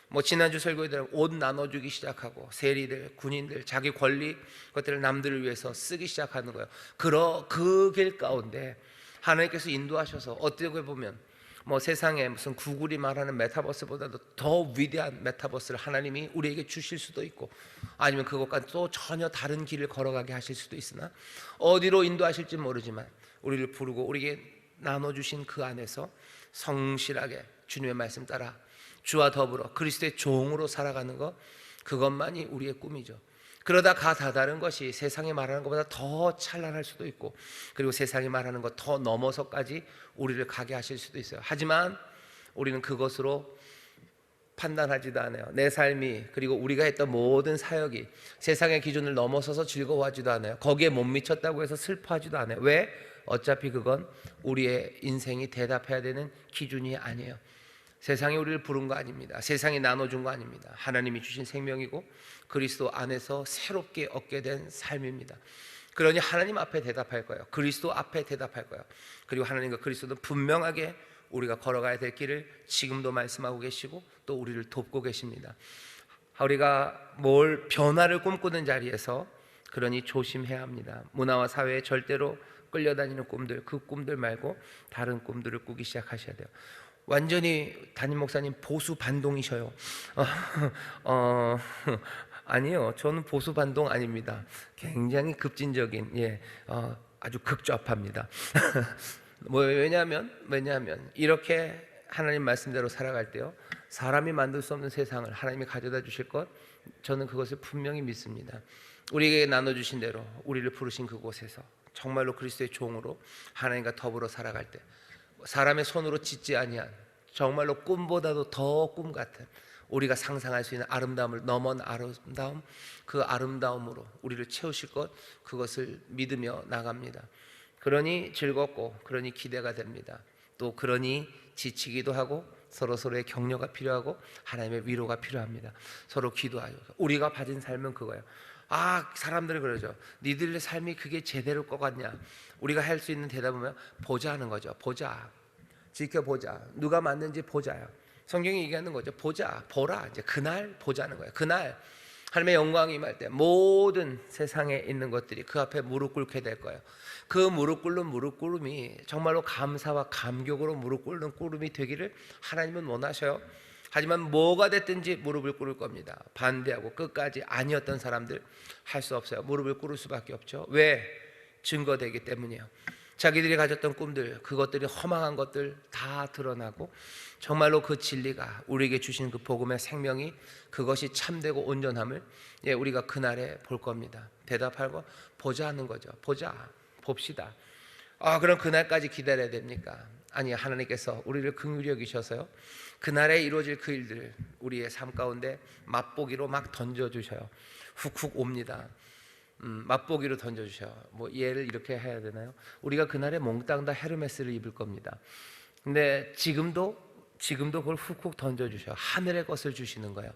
뭐 지난주 설교에 들은 옷 나눠주기 시작하고, 세리들, 군인들, 자기 권리 것들을 남들을 위해서 쓰기 시작하는 거예요. 그 길 가운데 하나님께서 인도하셔서 어떻게 보면 뭐 세상에 무슨 구글이 말하는 메타버스보다도 더 위대한 메타버스를 하나님이 우리에게 주실 수도 있고, 아니면 그것과 또 전혀 다른 길을 걸어가게 하실 수도 있으나, 어디로 인도하실지 모르지만 우리를 부르고 우리에게 나눠주신 그 안에서 성실하게 주님의 말씀 따라 주와 더불어 그리스도의 종으로 살아가는 것, 그것만이 우리의 꿈이죠. 그러다 가 다다른 것이 세상이 말하는 것보다 더 찬란할 수도 있고, 그리고 세상이 말하는 것 더 넘어서까지 우리를 가게 하실 수도 있어요. 하지만 우리는 그것으로 판단하지도 않아요. 내 삶이, 그리고 우리가 했던 모든 사역이 세상의 기준을 넘어서서 즐거워하지도 않아요. 거기에 못 미쳤다고 해서 슬퍼하지도 않아요. 왜? 어차피 그건 우리의 인생이 대답해야 되는 기준이 아니에요. 세상이 우리를 부른 거 아닙니다. 세상이 나눠준 거 아닙니다. 하나님이 주신 생명이고 그리스도 안에서 새롭게 얻게 된 삶입니다. 그러니 하나님 앞에 대답할 거예요. 그리스도 앞에 대답할 거예요. 그리고 하나님과 그리스도는 분명하게 우리가 걸어가야 될 길을 지금도 말씀하고 계시고 또 우리를 돕고 계십니다. 우리가 뭘 변화를 꿈꾸는 자리에서 그러니 조심해야 합니다. 문화와 사회에 절대로 끌려다니는 꿈들, 그 꿈들 말고 다른 꿈들을 꾸기 시작하셔야 돼요. 완전히 담임 목사님 보수 반동이셔요. 아니요, 저는 보수 반동 아닙니다. 굉장히 급진적인, 아주 극좌파입니다. 왜냐하면 이렇게 하나님 말씀대로 살아갈 때요, 사람이 만들 수 없는 세상을 하나님이 가져다 주실 것, 저는 그것을 분명히 믿습니다. 우리에게 나눠주신 대로 우리를 부르신 그곳에서 정말로 그리스도의 종으로 하나님과 더불어 살아갈 때, 사람의 손으로 짓지 아니한 정말로 꿈보다도 더 꿈 같은, 우리가 상상할 수 있는 아름다움을 넘은 아름다움, 그 아름다움으로 우리를 채우실 것, 그것을 믿으며 나갑니다. 그러니 즐겁고, 그러니 기대가 됩니다. 또 그러니 지치기도 하고, 서로의 격려가 필요하고 하나님의 위로가 필요합니다. 서로 기도하여 우리가 가진 삶은 그거예요. 사람들이 그러죠. 니들의 삶이 그게 제대로일 것 같냐? 우리가 할 수 있는 대답은 보자 하는 거죠. 보자, 지켜보자, 누가 맞는지 보자요. 성경이 얘기하는 거죠. 보자, 보라. 이제 그날 보자는 거예요. 그날 하나님의 영광이 임할 때 모든 세상에 있는 것들이 그 앞에 무릎 꿇게 될 거예요. 그 무릎 꿇는 무릎 꿇음이 정말로 감사와 감격으로 무릎 꿇는 꿇음이 되기를 하나님은 원하셔요. 하지만 뭐가 됐든지 무릎을 꿇을 겁니다. 반대하고 끝까지 아니었던 사람들 할 수 없어요. 무릎을 꿇을 수밖에 없죠. 왜? 증거되기 때문이에요. 자기들이 가졌던 꿈들, 그것들이 허망한 것들 다 드러나고 정말로 그 진리가 우리에게 주신 그 복음의 생명이 그것이 참되고 온전함을 우리가 그날에 볼 겁니다. 대답하고 보자 하는 거죠. 보자, 봅시다. 그럼 그날까지 기다려야 됩니까? 아니, 하나님께서 우리를 긍휼히 여기셔서요, 그날에 이루어질 그 일들 우리의 삶 가운데 맛보기로 막 던져주셔요. 훅훅 옵니다. 맛보기로 던져주셔. 뭐 예를 이렇게 해야 되나요? 우리가 그날에 몽땅 다 헤르메스를 입을 겁니다. 근데 지금도 그걸 훅훅 던져주셔. 하늘의 것을 주시는 거예요.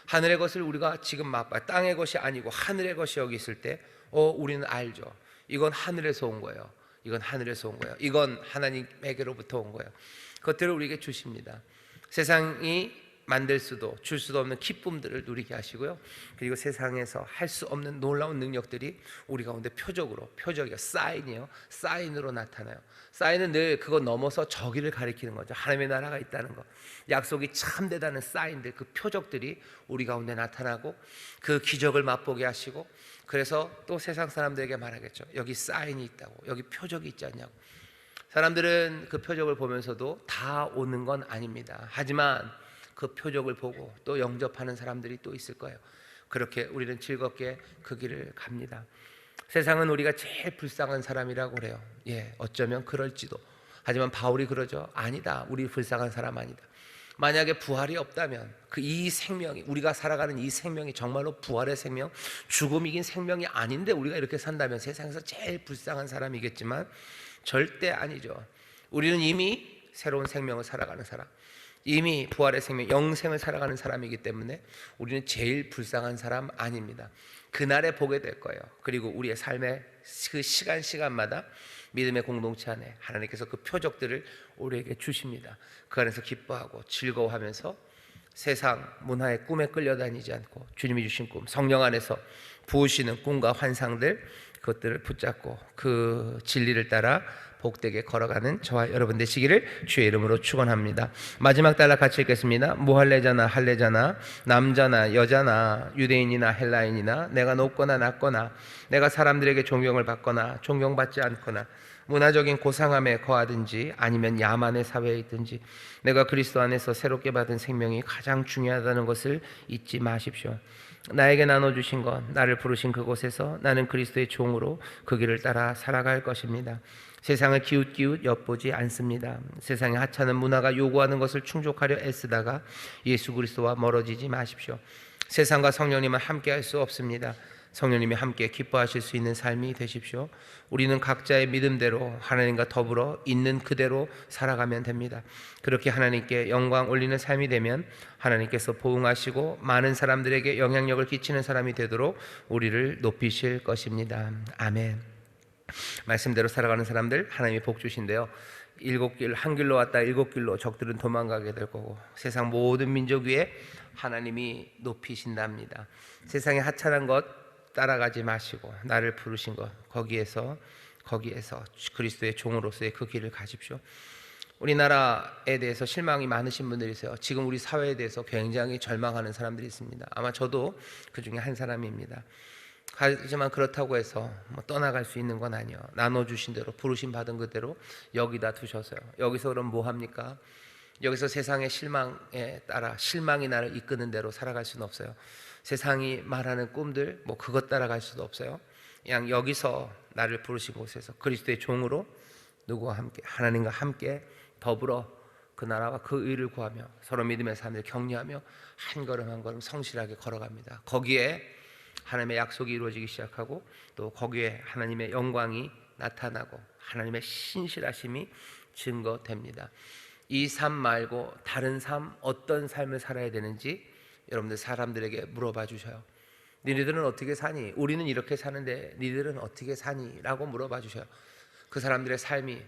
하늘의 것을 우리가 지금 맛봐, 땅의 것이 아니고 하늘의 것이 여기 있을 때 우리는 알죠. 이건 하늘에서 온 거예요. 이건 하늘에서 온 거예요. 이건 하나님에게로부터 온 거예요. 그것들을 우리에게 주십니다. 세상이 만들 수도 줄 수도 없는 기쁨들을 누리게 하시고요. 그리고 세상에서 할 수 없는 놀라운 능력들이 우리 가운데 표적이요, 사인이요, 사인으로 나타나요. 사인은 늘 그거 넘어서 저기를 가리키는 거죠. 하나님의 나라가 있다는 거, 약속이 참되다는 사인들, 그 표적들이 우리 가운데 나타나고 그 기적을 맛보게 하시고, 그래서 또 세상 사람들에게 말하겠죠. 여기 사인이 있다고, 여기 표적이 있지 않냐고. 사람들은 그 표적을 보면서도 다 오는 건 아닙니다. 하지만 그 표적을 보고 또 영접하는 사람들이 또 있을 거예요. 그렇게 우리는 즐겁게 그 길을 갑니다. 세상은 우리가 제일 불쌍한 사람이라고 그래요. 어쩌면 그럴지도. 하지만 바울이 그러죠. 아니다, 우리 불쌍한 사람 아니다. 만약에 부활이 없다면 이 생명이, 우리가 살아가는 이 생명이 정말로 부활의 생명, 죽음 이긴 생명이 아닌데 우리가 이렇게 산다면 세상에서 제일 불쌍한 사람이겠지만 절대 아니죠. 우리는 이미 새로운 생명을 살아가는 사람, 이미 부활의 생명, 영생을 살아가는 사람이기 때문에 우리는 제일 불쌍한 사람 아닙니다. 그날에 보게 될 거예요. 그리고 우리의 삶의 그 시간마다 믿음의 공동체 안에 하나님께서 그 표적들을 우리에게 주십니다. 그 안에서 기뻐하고 즐거워하면서 세상 문화의 꿈에 끌려다니지 않고 주님이 주신 꿈, 성령 안에서 부으시는 꿈과 환상들, 그것들을 붙잡고 그 진리를 따라 복되게 걸어가는 저와 여러분 되시기를 주의 이름으로 축원합니다. 마지막 단락 같이 읽겠습니다. 무할례자나 할례자나 남자나 여자나 유대인이나 헬라인이나 내가 높거나 낮거나 내가 사람들에게 존경을 받거나 존경받지 않거나 문화적인 고상함에 거하든지 아니면 야만의 사회에 있든지 내가 그리스도 안에서 새롭게 받은 생명이 가장 중요하다는 것을 잊지 마십시오. 나에게 나눠주신 것, 나를 부르신 그곳에서 나는 그리스도의 종으로 그 길을 따라 살아갈 것입니다. 세상을 기웃기웃 엿보지 않습니다. 세상의 하찮은 문화가 요구하는 것을 충족하려 애쓰다가 예수 그리스도와 멀어지지 마십시오. 세상과 성령님은 함께 할 수 없습니다. 성령님이 함께 기뻐하실 수 있는 삶이 되십시오. 우리는 각자의 믿음대로 하나님과 더불어 있는 그대로 살아가면 됩니다. 그렇게 하나님께 영광 올리는 삶이 되면 하나님께서 보응하시고 많은 사람들에게 영향력을 끼치는 사람이 되도록 우리를 높이실 것입니다. 아멘. 말씀대로 살아가는 사람들 하나님이 복 주신대요. 일곱 길, 한 길로 왔다 일곱 길로 적들은 도망가게 될 거고 세상 모든 민족 위에 하나님이 높이신답니다. 세상의 하찮은 것 따라가지 마시고 나를 부르신 것 거기에서 그리스도의 종으로서의 그 길을 가십시오. 우리나라에 대해서 실망이 많으신 분들이 있어요. 지금 우리 사회에 대해서 굉장히 절망하는 사람들이 있습니다. 아마 저도 그 중에 한 사람입니다. 하지만 그렇다고 해서 떠나갈 수 있는 건 아니에요. 나눠주신 대로 부르심 받은 그대로 여기다 두셔서요. 여기서 그럼 뭐 합니까? 여기서 세상의 실망에 따라 실망이 나를 이끄는 대로 살아갈 수는 없어요. 세상이 말하는 꿈들 뭐 그것 따라갈 수도 없어요. 그냥 여기서 나를 부르신 곳에서 그리스도의 종으로 누구와 함께 하나님과 함께 더불어 그 나라와 그 의를 구하며 서로 믿음의 삶을 격려하며 한 걸음 한 걸음 성실하게 걸어갑니다. 거기에 하나님의 약속이 이루어지기 시작하고 또 거기에 하나님의 영광이 나타나고 하나님의 신실하심이 증거됩니다. 이 삶 말고 다른 삶, 어떤 삶을 살아야 되는지 여러분들 사람들에게 물어봐 주셔요. 니네들은 어떻게 사니? 우리는 이렇게 사는데 니들은 어떻게 사니? 라고 물어봐 주셔요. 그 사람들의 삶이,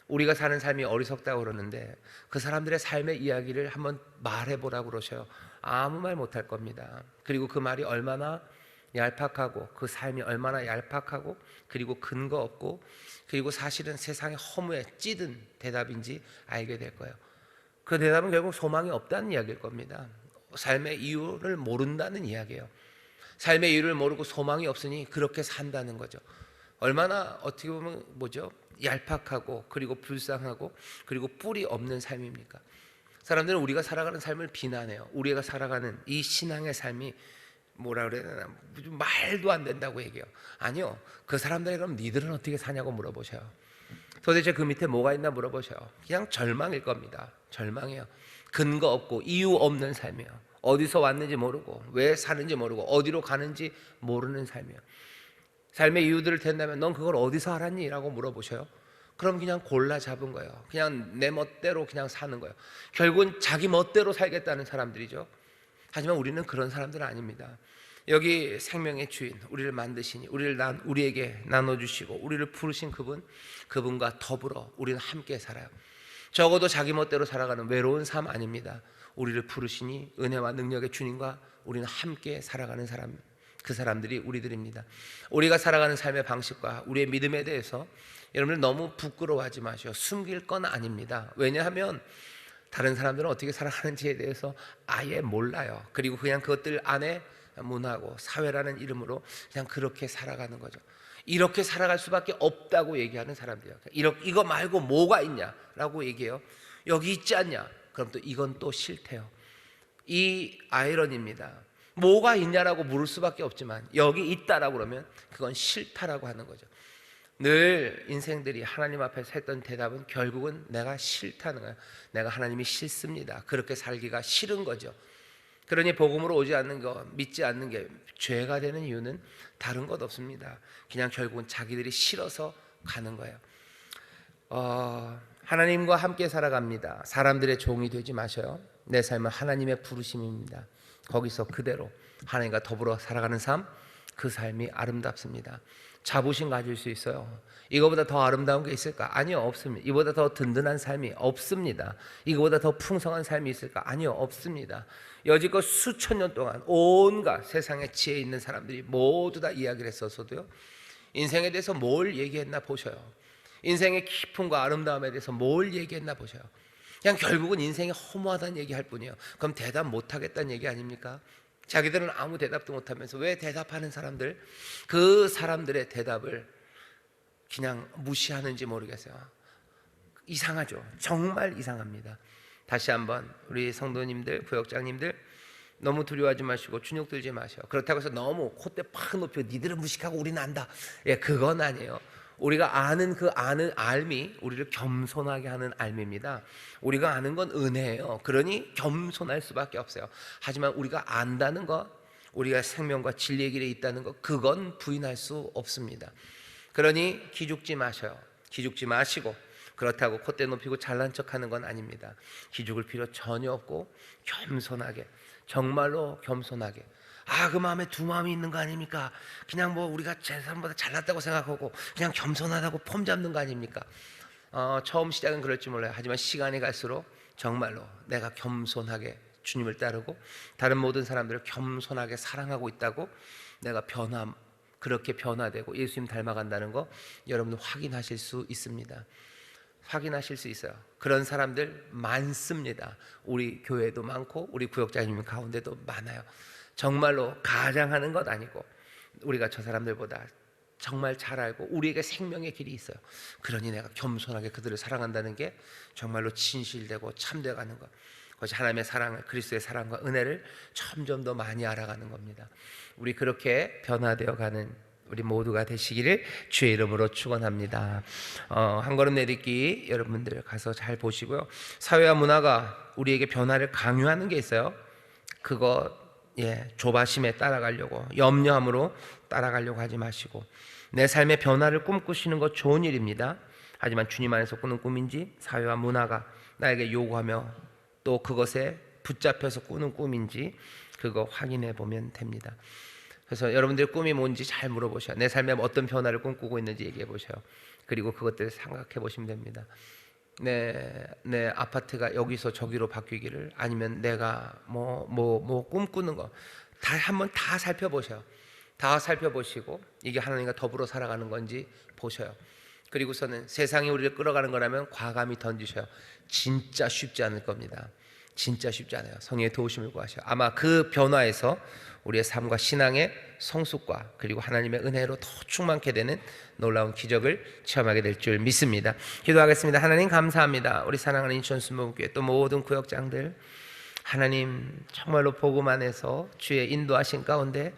우리가 사는 삶이 어리석다고 그러는데 그 사람들의 삶의 이야기를 한번 말해보라고 그러셔요. 아무 말 못할 겁니다. 그리고 그 말이 얼마나 얄팍하고 그 삶이 얼마나 얄팍하고 그리고 근거 없고 그리고 사실은 세상의 허무에 찌든 대답인지 알게 될 거예요. 그 대답은 결국 소망이 없다는 이야기일 겁니다. 삶의 이유를 모른다는 이야기예요. 삶의 이유를 모르고 소망이 없으니 그렇게 산다는 거죠. 얼마나 어떻게 보면 뭐죠? 얄팍하고 그리고 불쌍하고 그리고 뿌리 없는 삶입니까? 사람들은 우리가 살아가는 삶을 비난해요. 우리가 살아가는 이 신앙의 삶이 뭐라 그래야 되나, 말도 안 된다고 얘기해요. 아니요, 그 사람들이 그럼 니들은 어떻게 사냐고 물어보셔요. 도대체 그 밑에 뭐가 있나 물어보셔요. 그냥 절망일 겁니다. 절망이에요. 근거 없고 이유 없는 삶이에요. 어디서 왔는지 모르고 왜 사는지 모르고 어디로 가는지 모르는 삶이에요. 삶의 이유들을 댄다면 넌 그걸 어디서 알았니? 라고 물어보셔요. 그럼 그냥 골라 잡은 거예요. 그냥 내 멋대로 그냥 사는 거예요. 결국은 자기 멋대로 살겠다는 사람들이죠. 하지만 우리는 그런 사람들은 아닙니다. 여기 생명의 주인, 우리를 만드시니 우리에게 나눠주시고 우리를 부르신 그분과 더불어 우리는 함께 살아요. 적어도 자기 멋대로 살아가는 외로운 삶 아닙니다. 우리를 부르시니 은혜와 능력의 주님과 우리는 함께 살아가는 사람, 그 사람들이 우리들입니다. 우리가 살아가는 삶의 방식과 우리의 믿음에 대해서 여러분들 너무 부끄러워하지 마시오. 숨길 건 아닙니다. 왜냐하면 다른 사람들은 어떻게 살아가는지에 대해서 아예 몰라요. 그리고 그냥 그것들 안에 문화고 사회라는 이름으로 그냥 그렇게 살아가는 거죠. 이렇게 살아갈 수밖에 없다고 얘기하는 사람들이에요. 이거 말고 뭐가 있냐라고 얘기해요. 여기 있지 않냐? 그럼 또 이건 또 싫대요. 이 아이러니입니다. 뭐가 있냐라고 물을 수밖에 없지만 여기 있다라고 그러면 그건 싫다라고 하는 거죠. 늘 인생들이 하나님 앞에서 했던 대답은 결국은 내가 싫다는 거예요. 내가 하나님이 싫습니다. 그렇게 살기가 싫은 거죠. 그러니 복음으로 오지 않는 거, 믿지 않는 게 죄가 되는 이유는 다른 것 없습니다. 그냥 결국은 자기들이 싫어서 가는 거예요. 하나님과 함께 살아갑니다. 사람들의 종이 되지 마셔요. 내 삶은 하나님의 부르심입니다. 거기서 그대로 하나님과 더불어 살아가는 삶, 그 삶이 아름답습니다. 자부심 가질 수 있어요. 이거보다 더 아름다운 게 있을까? 아니요, 없습니다. 이보다 더 든든한 삶이 없습니다. 이거보다 더 풍성한 삶이 있을까? 아니요, 없습니다. 여지껏 수천 년 동안 온갖 세상에 지혜 있는 사람들이 모두 다 이야기를 했었어도요, 인생에 대해서 뭘 얘기했나 보셔요. 인생의 깊음과 아름다움에 대해서 뭘 얘기했나 보셔요. 그냥 결국은 인생이 허무하다는 얘기할 뿐이에요. 그럼 대답 못하겠다는 얘기 아닙니까? 자기들은 아무 대답도 못하면서 왜 대답하는 사람들, 그 사람들의 대답을 그냥 무시하는지 모르겠어요. 이상하죠. 정말 이상합니다. 다시 한번 우리 성도님들, 부역장님들, 너무 두려워하지 마시고 주눅 들지 마셔. 그렇다고 해서 너무 콧대 팍 높여 니들은 무식하고 우리는 안다, 예, 그건 아니에요. 우리가 아는 그 아는 알미 우리를 겸손하게 하는 알미입니다. 우리가 아는 건 은혜예요. 그러니 겸손할 수밖에 없어요. 하지만 우리가 안다는 것, 우리가 생명과 진리의 길에 있다는 것, 그건 부인할 수 없습니다. 그러니 기죽지 마셔요. 기죽지 마시고 그렇다고 콧대 높이고 잘난 척하는 건 아닙니다. 기죽을 필요 전혀 없고 겸손하게, 정말로 겸손하게, 그 마음에 두 마음이 있는 거 아닙니까? 그냥 뭐 우리가 제 사람보다 잘났다고 생각하고 그냥 겸손하다고 폼 잡는 거 아닙니까? 처음 시작은 그럴지 몰라요. 하지만 시간이 갈수록 정말로 내가 겸손하게 주님을 따르고 다른 모든 사람들을 겸손하게 사랑하고 있다고 내가 그렇게 변화되고 예수님 닮아간다는 거 여러분 확인하실 수 있습니다. 확인하실 수 있어요. 그런 사람들 많습니다. 우리 교회도 많고 우리 구역장님 가운데도 많아요. 정말로 가장하는 것 아니고 우리가 저 사람들보다 정말 잘 알고 우리에게 생명의 길이 있어요. 그러니 내가 겸손하게 그들을 사랑한다는 게 정말로 진실되고 참되가는 것, 그것이 하나님의 사랑을, 그리스도의 사랑과 은혜를 점점 더 많이 알아가는 겁니다. 우리 그렇게 변화되어 가는 우리 모두가 되시기를 주의 이름으로 축원합니다. 한 걸음 내딛기 여러분들 가서 잘 보시고요. 사회와 문화가 우리에게 변화를 강요하는 게 있어요. 그거 조바심에 따라가려고, 염려함으로 따라가려고 하지 마시고, 내 삶의 변화를 꿈꾸시는 것 좋은 일입니다. 하지만 주님 안에서 꾸는 꿈인지 사회와 문화가 나에게 요구하며 또 그것에 붙잡혀서 꾸는 꿈인지 그거 확인해 보면 됩니다. 그래서 여러분들의 꿈이 뭔지 잘 물어보셔요. 내 삶에 어떤 변화를 꿈꾸고 있는지 얘기해 보셔요. 그리고 그것들을 생각해 보시면 됩니다. 내 아파트가 여기서 저기로 바뀌기를, 아니면 내가 뭐 꿈꾸는 거 다 한번 다 살펴보셔요. 다 살펴보시고 이게 하나님과 더불어 살아가는 건지 보셔요. 그리고서는 세상이 우리를 끌어가는 거라면 과감히 던지셔요. 진짜 쉽지 않을 겁니다. 진짜 쉽지 않아요. 성령의 도우심을 구하셔요. 아마 그 변화에서 우리의 삶과 신앙의 성숙과 그리고 하나님의 은혜로 더 충만케 되는 놀라운 기적을 체험하게 될 줄 믿습니다. 기도하겠습니다. 하나님 감사합니다. 우리 사랑하는 인천순복음교회 또 모든 구역장들, 하나님 정말로 복음 안에서 주의 인도하신 가운데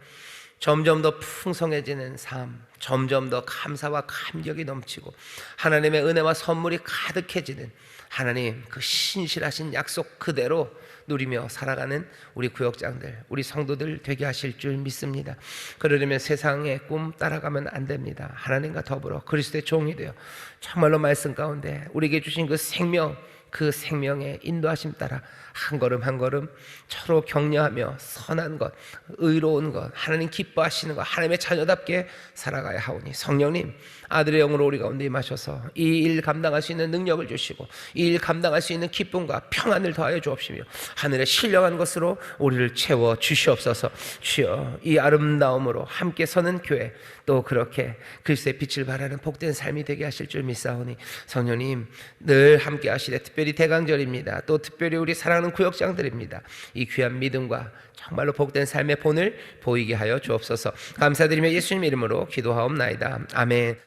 점점 더 풍성해지는 삶, 점점 더 감사와 감격이 넘치고 하나님의 은혜와 선물이 가득해지는, 하나님 그 신실하신 약속 그대로 누리며 살아가는 우리 구역장들, 우리 성도들 되게 하실 줄 믿습니다. 그러려면 세상의 꿈 따라가면 안 됩니다. 하나님과 더불어 그리스도의 종이 되어 정말로 말씀 가운데 우리에게 주신 그 생명, 그 생명의 인도하심 따라 한 걸음 한 걸음 서로 격려하며 선한 것, 의로운 것, 하나님 기뻐하시는 것, 하나님의 자녀답게 살아가야 하오니 성령님 아들의 영으로 우리 가운데 임하셔서 이 일 감당할 수 있는 능력을 주시고 이 일 감당할 수 있는 기쁨과 평안을 더하여 주옵시며 하늘의 신령한 것으로 우리를 채워 주시옵소서. 주여, 이 아름다움으로 함께 서는 교회, 또 그렇게 그리스도의 빛을 발하는 복된 삶이 되게 하실 줄 믿사오니 성령님 늘 함께 하시되, 특별히 대강절입니다. 또 특별히 우리 사랑하는 구역장들입니다. 이 귀한 믿음과 정말로 복된 삶의 본을 보이게 하여 주옵소서. 감사드리며 예수님 이름으로 기도하옵나이다. 아멘.